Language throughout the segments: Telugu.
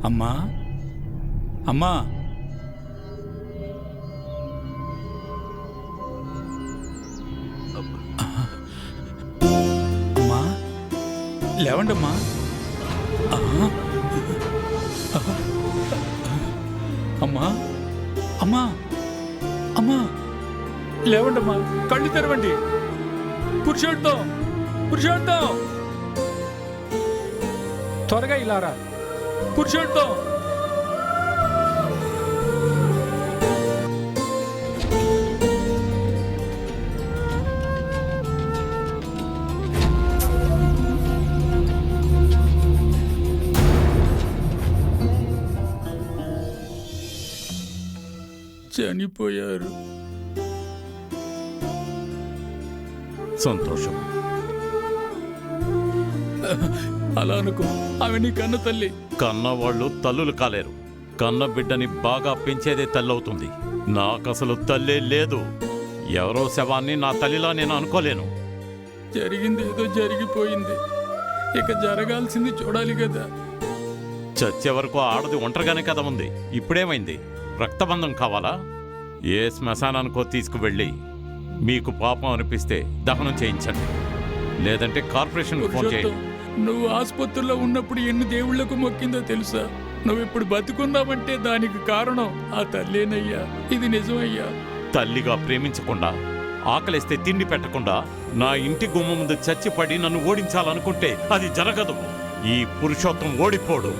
అమ్మా అమ్మా అమ్మా లేవండమ్మా. అమ్మా అమ్మా అమ్మా లేవండమ్మా, కళ్ళు తెరవండి. పురుషోత్తం పురుషోత్తం త్వరగా ఇలారా. పురుషోత్తం చనిపోయారు. సంతోషం. అలా అనుకో, ఆమె నీ కన్న తల్లి. కన్నవాళ్ళు తల్లులు కాలేరు. కన్న బిడ్డని బాగా పెంచేదే తల్లవుతుంది. నాకసలు తల్లే లేదు. ఎవరో శవాన్ని నా తల్లిలా నేను అనుకోలేను. జరిగింది ఏదో జరిగిపోయింది, ఇక జరగాల్సింది చూడాలి కదా. చచ్చే వరకు ఆడది ఒంటరిగానే కదా ఉంది. ఇప్పుడేమైంది? రక్తబంధం కావాలా? ఏ శ్మశానానికో తీసుకువెళ్ళి మీకు పాపం అనిపిస్తే దహనం చేయించండి, లేదంటే కార్పొరేషన్కి ఫోన్ చేయండి. నువ్వు ఆసుపత్రిలో ఉన్నప్పుడు ఎన్ని దేవుళ్లకు మొక్కిందో తెలుసా? నువ్వు ఇప్పుడు బతుకున్నావంటే దానికి కారణం ఆ తల్లేనయ్యా. ఇది నిజమయ్యా. తల్లిగా ప్రేమించకుండా, ఆకలిస్తే తిండి పెట్టకుండా, నా ఇంటి గుమ్మ ముందు చచ్చిపడి నన్ను ఓడించాలనుకుంటే అది జరగదు. ఈ పురుషోత్తం ఓడిపోడు.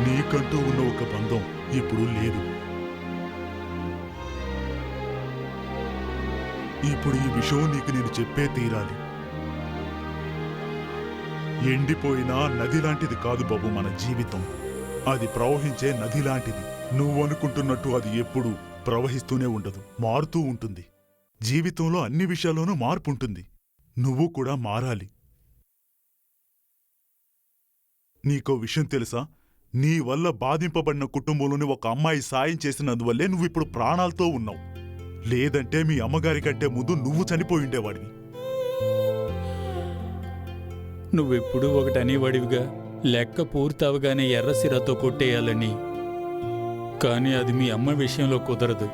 నీకంటూ ఉన్న ఒక బంధం ఇప్పుడు లేదు. ఇప్పుడు ఈ విషయం నీకు నేను చెప్పే తీరాలి. ఎండిపోయినా నది లాంటిది కాదు బాబు మన జీవితం. అది ప్రవహించే నది లాంటిది. నువ్వు అనుకుంటున్నట్టు అది ఎప్పుడు ప్రవహిస్తూనే ఉండదు, మారుతూ ఉంటుంది. జీవితంలో అన్ని విషయాల్లోనూ మార్పు ఉంటుంది. నువ్వు కూడా మారాలి. నీకో విషయం తెలుసా? నీ వల్ల బాధింపబడిన కుటుంబంలోని ఒక అమ్మాయి సాయం చేసినందువల్లే నువ్వు ఇప్పుడు ప్రాణాలతో ఉన్నావు. లేదంటే మీ అమ్మగారి కంటే ముందు నువ్వు చనిపోయిండేవాడివి. నువ్వెప్పుడూ ఒకటి అనేవాడివిగా, లెక్క పూర్తవగానే ఎర్రసిరతో కొట్టేయాలని. కానీ అది మీ అమ్మ విషయంలో కుదరదు.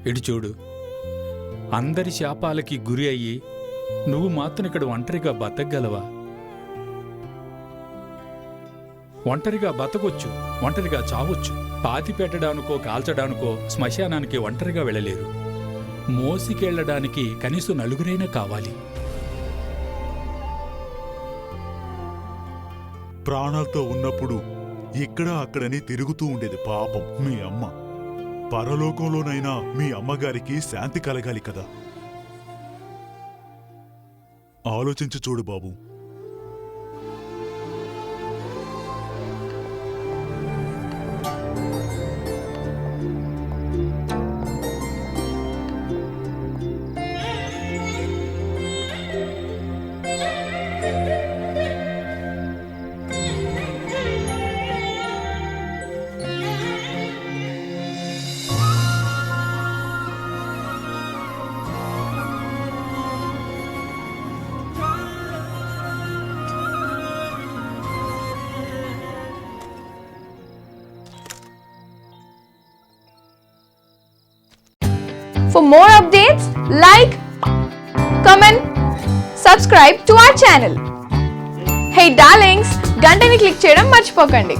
ఇటు చూడు, అందరి శాపాలకి గురి అయ్యి నువ్వు మాత్రం ఇక్కడ ఒంటరిగా బతకగలవా? ఒంటరిగా బతకొచ్చు, ఒంటరిగా చావొచ్చు. పాతి పెట్టడానికో కాల్చడానికో శ్మశానానికి ఒంటరిగా వెళ్ళలేరు. మోసికెళ్లడానికి కనీసం నలుగురైనా కావాలి. ప్రాణాలతో ఉన్నప్పుడు ఇక్కడ అక్కడని తిరుగుతూ ఉండేది పాపం మీ అమ్మ. పరలోకంలోనైనా మీ అమ్మగారికి శాంతి కలగాలి కదా. ఆలోచించి చూడు బాబు. For more updates, like, comment, subscribe to our channel. Hey darlings, గంటని click చేయడం మర్చిపోకండి.